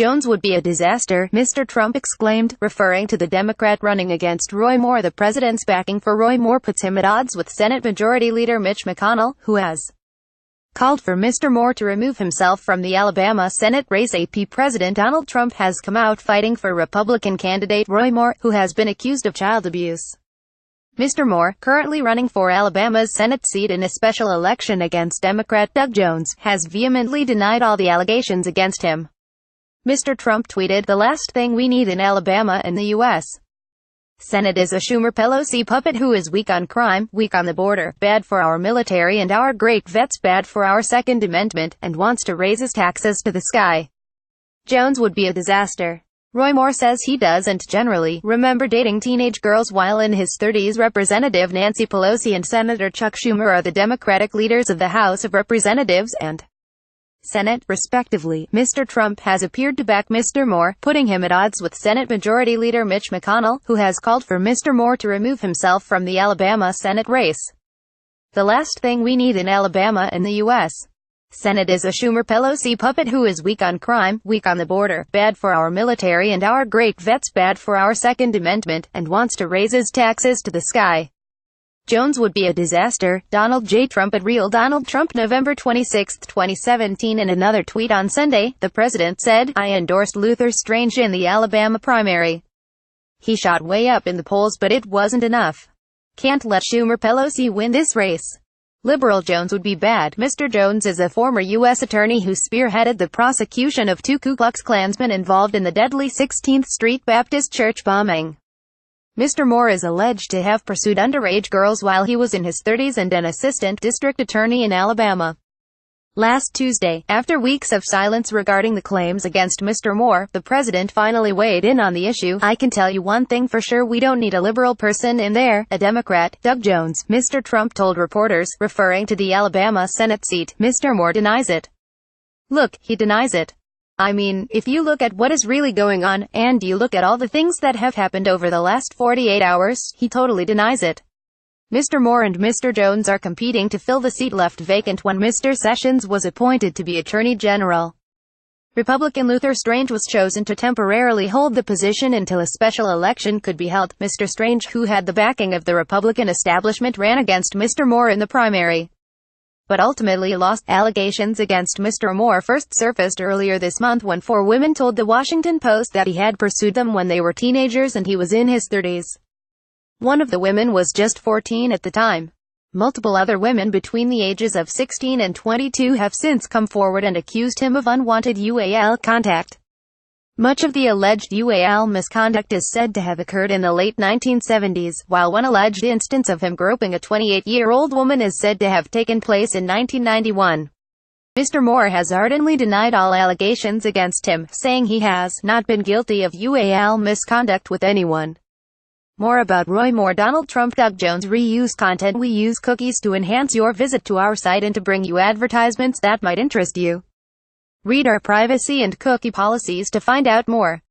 Jones would be a disaster, Mr. Trump exclaimed, referring to the Democrat running against Roy Moore. The president's backing for Roy Moore puts him at odds with Senate Majority Leader Mitch McConnell, who has called for Mr. Moore to remove himself from the Alabama Senate race. AP President Donald Trump has come out fighting for Republican candidate Roy Moore, who has been accused of child abuse. Mr. Moore, currently running for Alabama's Senate seat in a special election against Democrat Doug Jone, has vehemently denied all the allegations against him. Mr. Trump tweeted, "The last thing we need in Alabama and the U.S. Senate is a Schumer-Pelosi puppet who is weak on crime, weak on the border, bad for our military and our great vets, bad for our Second Amendment, and wants to raise his taxes to the sky. Jones would be a disaster." Roy Moore says he doesn't generally remember dating teenage girls while in his 30s. Representative Nancy Pelosi and Senator Chuck Schumer are the Democratic leaders of the House of Representatives and Senate, respectively. Mr. Trump has appeared to back Mr. Moore, putting him at odds with Senate Majority Leader Mitch McConnell, who has called for Mr. Moore to remove himself from the Alabama Senate race. "The last thing we need in Alabama and the U.S. Senate is a Schumer-Pelosi puppet who is weak on crime, weak on the border, bad for our military and our great vets, bad for our Second Amendment, and wants to raise his taxes to the sky. Jones would be a disaster." Donald J. Trump at Real Donald Trump, November 26, 2017. In another tweet on Sunday, the president said, "I endorsed Luther Strange in the Alabama primary. He shot way up in the polls, but it wasn't enough. Can't let Schumer-Pelosi win this race. Liberal Jones would be bad." Mr. Jones is a former U.S. attorney who spearheaded the prosecution of 2 Ku Klux Klansmen involved in the deadly 16th Street Baptist Church bombing. Mr. Moore is alleged to have pursued underage girls while he was in his 30s and an assistant district attorney in Alabama. Last Tuesday, after weeks of silence regarding the claims against Mr. Moore, the president finally weighed in on the issue. "I can tell you one thing for sure, we don't need a liberal person in there, a Democrat, Doug Jone," Mr. Trump told reporters, referring to the Alabama Senate seat. "Mr. Moore denies it. Look, he denies it. I mean, if you look at what is really going on, and you look at all the things that have happened over the last 48 hours, he totally denies it." Mr. Moore and Mr. Jones are competing to fill the seat left vacant when Mr. Sessions was appointed to be Attorney General. Republican Luther Strange was chosen to temporarily hold the position until a special election could be held. Mr. Strange, who had the backing of the Republican establishment, ran against Mr. Moore in the primary, but ultimately lost. Allegations against Mr. Moore first surfaced earlier this month when 4 women told The Washington Post that he had pursued them when they were teenagers and he was in his 30s. One of the women was just 14 at the time. Multiple other women between the ages of 16 and 22 have since come forward and accused him of unwanted UAL contact. Much of the alleged UAL misconduct is said to have occurred in the late 1970s, while one alleged instance of him groping a 28-year-old woman is said to have taken place in 1991. Mr. Moore has ardently denied all allegations against him, saying he has not been guilty of UAL misconduct with anyone. More about Roy Moore. Donald Trump. Doug Jones reuse content. "We use cookies to enhance your visit to our site and to bring you advertisements that might interest you. Read our privacy and cookie policies to find out more."